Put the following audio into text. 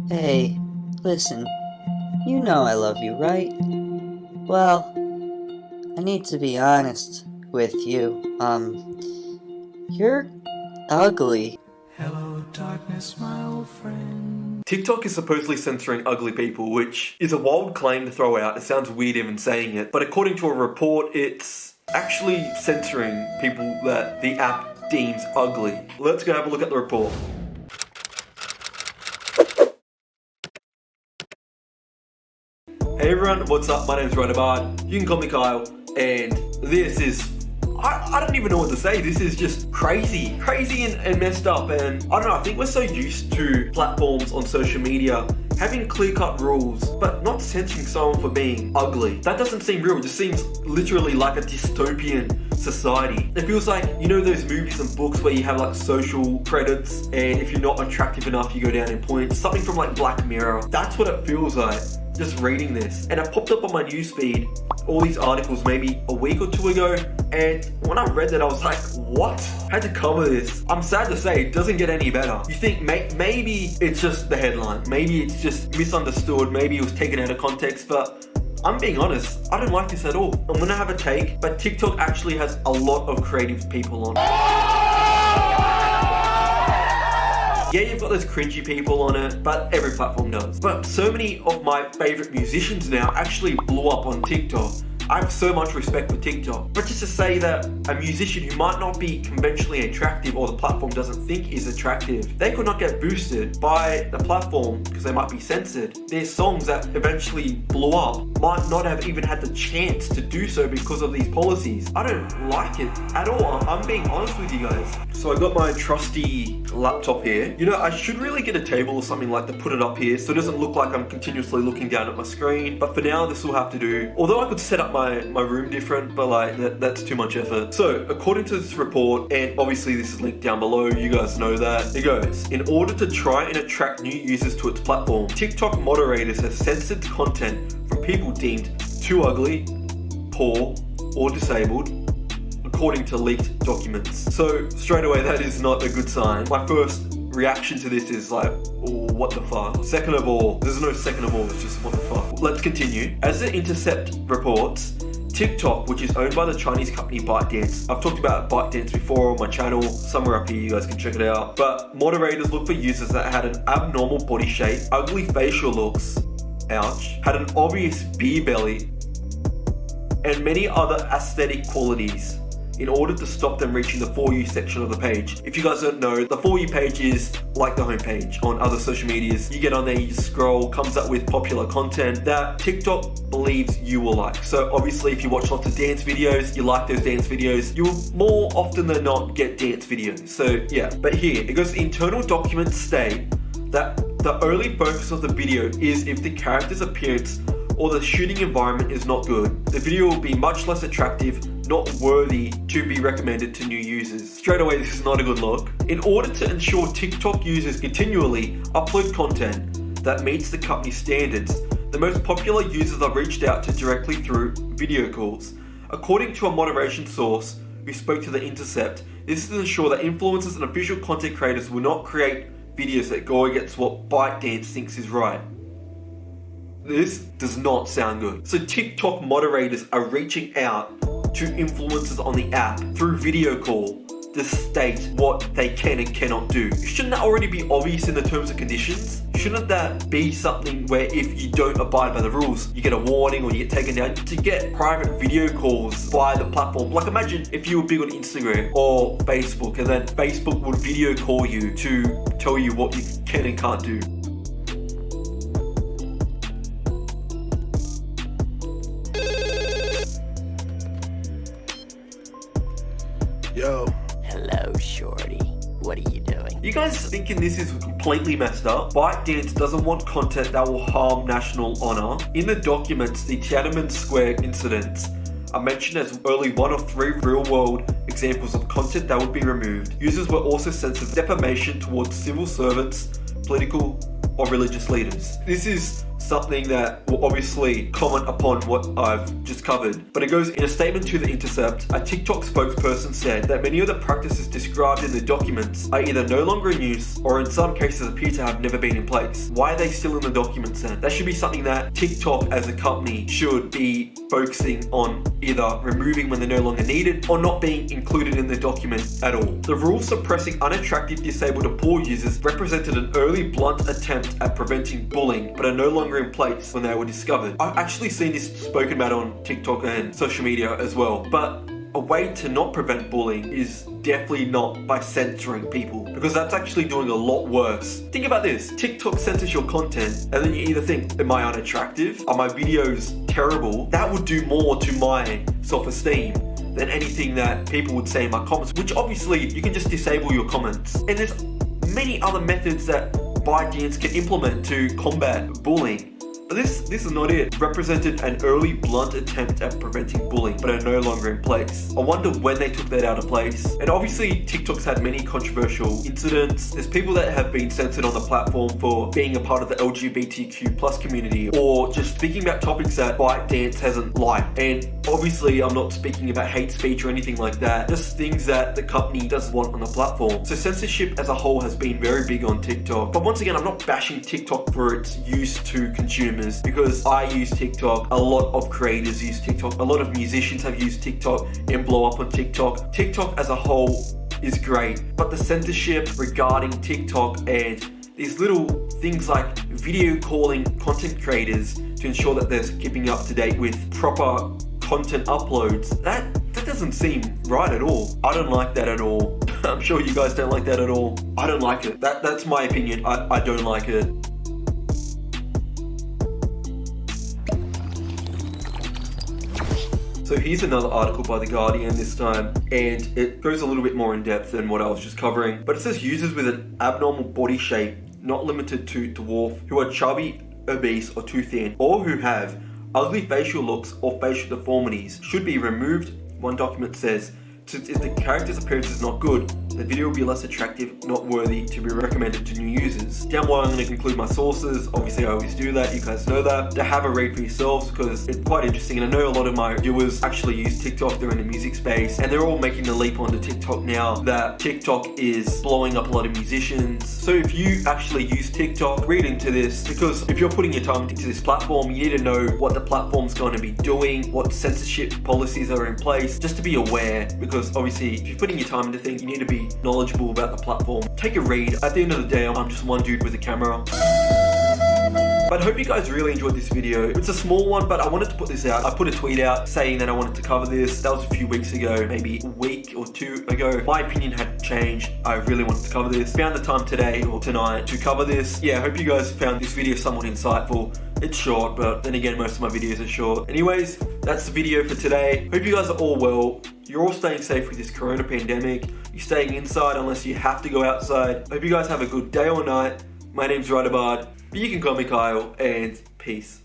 Hey, listen, you know I love you, right? Well, I need to be honest with you. You're ugly. Hello, darkness, my old friend. TikTok is supposedly censoring ugly people, which is a wild claim to throw out. It sounds weird even saying it, but according to a report, it's actually censoring people that the app deems ugly. Let's go have a look at the report. Hey everyone, what's up? My name's Rodabard. You can call me Kyle, and this is... I don't even know what to say. This is just crazy and messed up, and I don't know, I think we're so used to platforms on social media having clear-cut rules, but not censoring someone for being ugly. That doesn't seem real. It just seems literally like a dystopian society. It feels like, you know those movies and books where you have like social credits, and if you're not attractive enough, you go down in points. Something from like Black Mirror. That's what it feels like, just reading this. And it popped up on my newsfeed, all these articles maybe a week or two ago, and when I read that I was like, what? I had to cover this. I'm sad to say it doesn't get any better. You think maybe it's just the headline, maybe it's just misunderstood, maybe it was taken out of context, but I'm being honest, I don't like this at all. I'm gonna have a take, but TikTok actually has a lot of creative people on it. Yeah, you've got those cringy people on it, but every platform does. But so many of my favorite musicians now actually blew up on TikTok. I have so much respect for TikTok. But just to say that a musician who might not be conventionally attractive or the platform doesn't think is attractive, they could not get boosted by the platform because they might be censored. Their songs that eventually blew up might not have even had the chance to do so because of these policies. I don't like it at all. I'm being honest with you guys. So I got my trusty laptop here. You know, I should really get a table or something like to put it up here so it doesn't look like I'm continuously looking down at my screen. But for now, this will have to do. Although I could set up my room different, but like that's too much effort. So according to this report, and obviously this is linked down below, you guys know that, it goes, in order to try and attract new users to its platform, TikTok moderators have censored content from people deemed too ugly, poor, or disabled, according to leaked documents. So straight away, that is not a good sign. My first reaction to this is like, oh, what the fuck? Second of all, there's no second of all, it's just what the fuck. Let's continue. As The Intercept reports, TikTok, which is owned by the Chinese company ByteDance. I've talked about ByteDance before on my channel, somewhere up here, you guys can check it out. But moderators look for users that had an abnormal body shape, ugly facial looks, ouch, had an obvious beer belly, and many other aesthetic qualities, in order to stop them reaching the For You section of the page. If you guys don't know, the For You page is like the homepage on other social medias. You get on there, you just scroll, comes up with popular content that TikTok believes you will like. So obviously if you watch lots of dance videos, you like those dance videos, you'll more often than not get dance videos. So yeah, but here, it goes, internal documents state that the only focus of the video is if the character's appearance or the shooting environment is not good. The video will be much less attractive, not worthy to be recommended to new users. Straight away, this is not a good look. In order to ensure TikTok users continually upload content that meets the company's standards, the most popular users are reached out to directly through video calls. According to a moderation source who spoke to The Intercept, this is to ensure that influencers and official content creators will not create videos that go against what ByteDance thinks is right. This does not sound good. So TikTok moderators are reaching out to influencers on the app through video call to state what they can and cannot do. Shouldn't that already be obvious in the terms and conditions? Shouldn't that be something where if you don't abide by the rules, you get a warning or you get taken down? To get private video calls via the platform, like imagine if you were big on Instagram or Facebook, and then Facebook would video call you to tell you what you can and can't do. Yo. Hello, shorty. What are you doing? You guys thinking this is completely messed up? ByteDance doesn't want content that will harm national honor. In the documents, the Tiananmen Square incidents are mentioned as only one of 3 real-world examples of content that would be removed. Users were also censored defamation towards civil servants, political or religious leaders. This is something that will obviously comment upon what I've just covered. But it goes, in a statement to The Intercept, a TikTok spokesperson said that many of the practices described in the documents are either no longer in use or in some cases appear to have never been in place. Why are they still in the documents then? That should be something that TikTok as a company should be focusing on, either removing when they're no longer needed or not being included in the document at all. The rule suppressing unattractive, disabled or poor users represented an early blunt attempt at preventing bullying, but are no longer in place when they were discovered. I've actually seen this spoken about on TikTok and social media as well, but a way to not prevent bullying is definitely not by censoring people, because that's actually doing a lot worse. Think about this, TikTok censors your content and then you either think, am I unattractive? Are my videos terrible? That would do more to my self-esteem than anything that people would say in my comments, which obviously you can just disable your comments. And there's many other methods that ByteDance can implement to combat bullying. But this is not it. Represented an early blunt attempt at preventing bullying, but are no longer in place. I wonder when they took that out of place. And obviously TikTok's had many controversial incidents. There's people that have been censored on the platform for being a part of the LGBTQ+ community, or just speaking about topics that ByteDance hasn't liked. And obviously I'm not speaking about hate speech or anything like that, just things that the company doesn't want on the platform. So censorship as a whole has been very big on TikTok. But once again, I'm not bashing TikTok for its use to consumers, because I use TikTok, a lot of creators use TikTok, a lot of musicians have used TikTok and blow up on TikTok. TikTok as a whole is great, but the censorship regarding TikTok and these little things like video calling content creators to ensure that they're keeping up to date with proper content uploads, that doesn't seem right at all. I don't like that at all. I'm sure you guys don't like that at all. I don't like it. That's my opinion. I don't like it. So here's another article by The Guardian this time, and it goes a little bit more in depth than what I was just covering. But it says users with an abnormal body shape, not limited to dwarf, who are chubby, obese or too thin, or who have ugly facial looks or facial deformities should be removed, one document says, since if the character's appearance is not good, the video will be less attractive, not worthy to be recommended to new users. Down below I'm going to include my sources, obviously I always do that, you guys know that. To have a read for yourselves because it's quite interesting, and I know a lot of my viewers actually use TikTok, they're in the music space, and they're all making the leap onto TikTok now that TikTok is blowing up a lot of musicians. So if you actually use TikTok, read into this, because if you're putting your time into this platform, you need to know what the platform's going to be doing, what censorship policies are in place, just to be aware, because obviously if you're putting your time into things, you need to be knowledgeable about the platform. Take a read. At the end of the day, I'm just one dude with a camera. But I hope you guys really enjoyed this video. It's a small one, but I wanted to put this out. I put a tweet out saying that I wanted to cover this. That was a few weeks ago, maybe a week or two ago. My opinion had changed. I really wanted to cover this. Found the time today or tonight to cover this. Yeah, I hope you guys found this video somewhat insightful. It's short, but then again, most of my videos are short. Anyways, that's the video for today. Hope you guys are all well. You're all staying safe with this corona pandemic. You're staying inside unless you have to go outside. Hope you guys have a good day or night. My name's Rydabard, but you can call me Kyle, and peace.